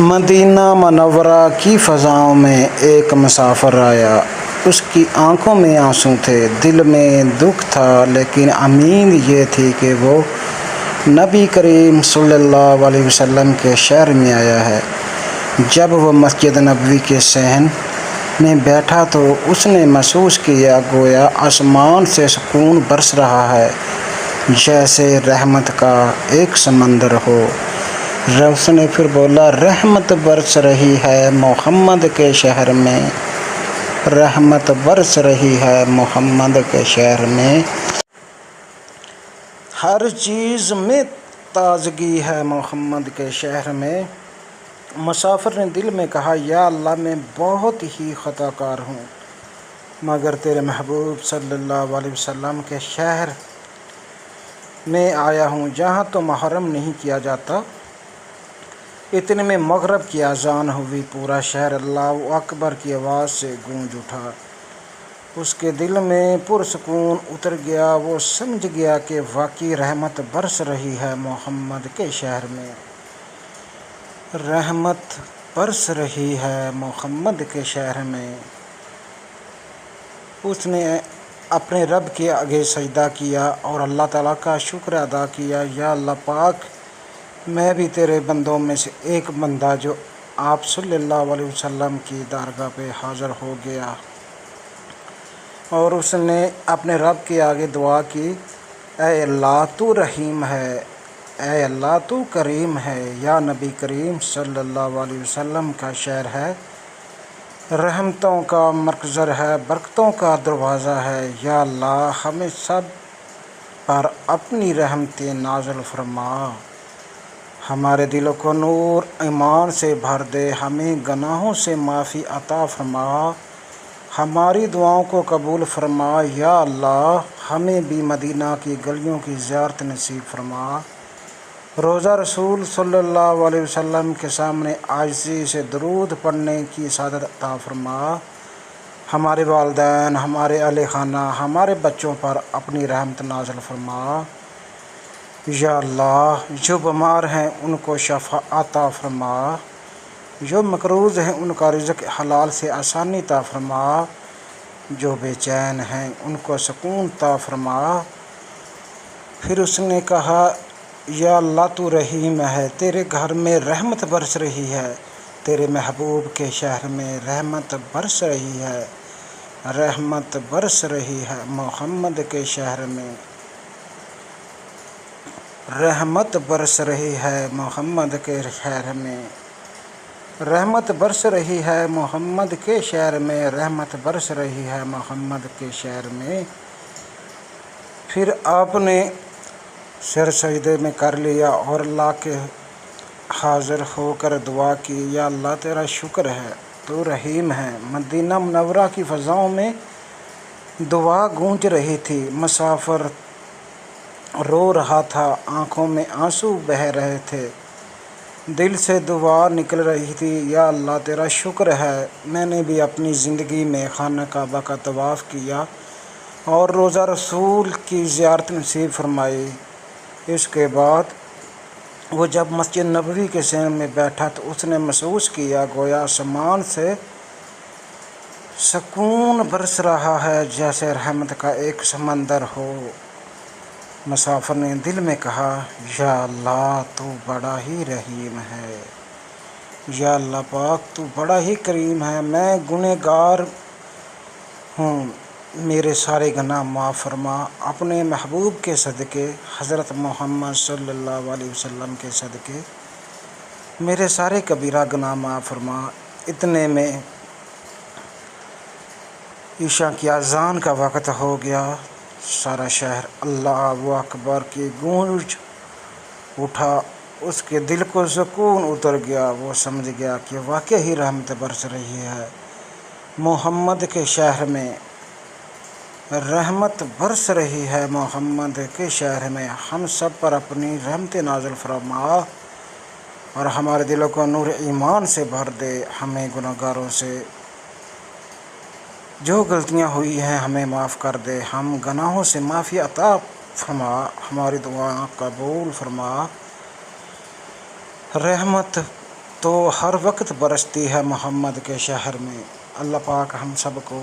مدینہ منورہ کی فضاؤں میں ایک مسافر آیا۔ اس کی آنکھوں میں آنسو تھے، دل میں دکھ تھا، لیکن امید یہ تھی کہ وہ نبی کریم صلی اللہ علیہ وسلم کے شہر میں آیا ہے۔ جب وہ مسجد نبوی کے صحن میں بیٹھا تو اس نے محسوس کیا گویا آسمان سے سکون برس رہا ہے، جیسے رحمت کا ایک سمندر ہو۔ اس نے پھر بولا، رحمت برس رہی ہے محمد کے شہر میں، رحمت برس رہی ہے محمد کے شہر میں، ہر چیز میں تازگی ہے محمد کے شہر میں۔ مسافر نے دل میں کہا، یا اللہ، میں بہت ہی خطا کار ہوں، مگر تیرے محبوب صلی اللہ علیہ وسلم کے شہر میں آیا ہوں جہاں تو محرم نہیں کیا جاتا۔ اتنے میں مغرب کی اذان ہوئی، پورا شہر اللہ اکبر کی آواز سے گونج اٹھا۔ اس کے دل میں پرسکون اتر گیا، وہ سمجھ گیا کہ واقعی رحمت برس رہی ہے محمد کے شہر میں، رحمت برس رہی ہے محمد کے شہر میں۔ اس نے اپنے رب کے آگے سجدہ کیا اور اللہ تعالیٰ کا شکر ادا کیا، یا اللہ پاک، میں بھی تیرے بندوں میں سے ایک بندہ جو آپ صلی اللہ علیہ وسلم کی درگاہ پہ حاضر ہو گیا۔ اور اس نے اپنے رب کے آگے دعا کی، اے اللہ تو رحیم ہے، اے اللہ تو کریم ہے، یا نبی کریم صلی اللہ علیہ وسلم کا شہر ہے، رحمتوں کا مرکز ہے، برکتوں کا دروازہ ہے، یا اللہ ہمیں سب پر اپنی رحمتیں نازل فرما، ہمارے دلوں کو نور ایمان سے بھر دے، ہمیں گناہوں سے معافی عطا فرما، ہماری دعاؤں کو قبول فرما، یا اللہ ہمیں بھی مدینہ کی گلیوں کی زیارت نصیب فرما، روضہ رسول صلی اللہ علیہ وسلم کے سامنے عاجزی سے درود پڑھنے کی سعادت عطا فرما، ہمارے والدین، ہمارے اہل خانہ، ہمارے بچوں پر اپنی رحمت نازل فرما، یا اللہ جو بیمار ہیں ان کو شفا عطا فرما، جو مقروض ہیں ان کا رزق حلال سے آسانی عطا فرما، جو بے چین ہیں ان کو سکون عطا فرما۔ پھر اس نے کہا، یا اللہ تو رحیم ہے، تیرے گھر میں رحمت برس رہی ہے، تیرے محبوب کے شہر میں رحمت برس رہی ہے، رحمت برس رہی ہے محمد کے شہر میں، رحمت برس رہی ہے محمد کے شہر میں، رحمت برس رہی ہے محمد کے شہر میں، رحمت برس رہی ہے محمد کے شہر میں۔ پھر آپ نے سر سجدے میں کر لیا اور اللہ کے حاضر ہو کر دعا کی، یا اللہ تیرا شکر ہے، تو رحیم ہے۔ مدینہ منورہ کی فضاؤں میں دعا گونج رہی تھی، مسافر رو رہا تھا، آنکھوں میں آنسو بہہ رہے تھے، دل سے دعا نکل رہی تھی، یا اللہ تیرا شکر ہے، میں نے بھی اپنی زندگی میں خانہ کعبہ کا طواف کیا اور روضہ رسول کی زیارت نصیب فرمائی۔ اس کے بعد وہ جب مسجد نبوی کے صحن میں بیٹھا تو اس نے محسوس کیا گویا آسمان سے سکون برس رہا ہے، جیسے رحمت کا ایک سمندر ہو۔ مسافر نے دل میں کہا، یا اللہ تو بڑا ہی رحیم ہے، یا اللہ پاک تو بڑا ہی کریم ہے، میں گنہگار ہوں، میرے سارے گناہ معاف فرما، اپنے محبوب کے صدقے، حضرت محمد صلی اللہ علیہ وسلم کے صدقے میرے سارے کبیرہ گناہ معاف فرما۔ اتنے میں عشاء کی اذان کا وقت ہو گیا، سارا شہر اللہ اکبر کی گونج اٹھا، اس کے دل کو سکون اتر گیا، وہ سمجھ گیا کہ واقعی ہی رحمت برس رہی ہے محمد کے شہر میں، رحمت برس رہی ہے محمد کے شہر میں، ہم سب پر اپنی رحمت نازل فرما اور ہمارے دلوں کو نور ایمان سے بھر دے، ہمیں گنہگاروں سے جو غلطیاں ہوئی ہیں ہمیں معاف کر دے، ہم گناہوں سے معافی عطا فرما، ہماری دعا قبول فرما، رحمت تو ہر وقت برستی ہے محمد کے شہر میں۔ اللہ پاک ہم سب کو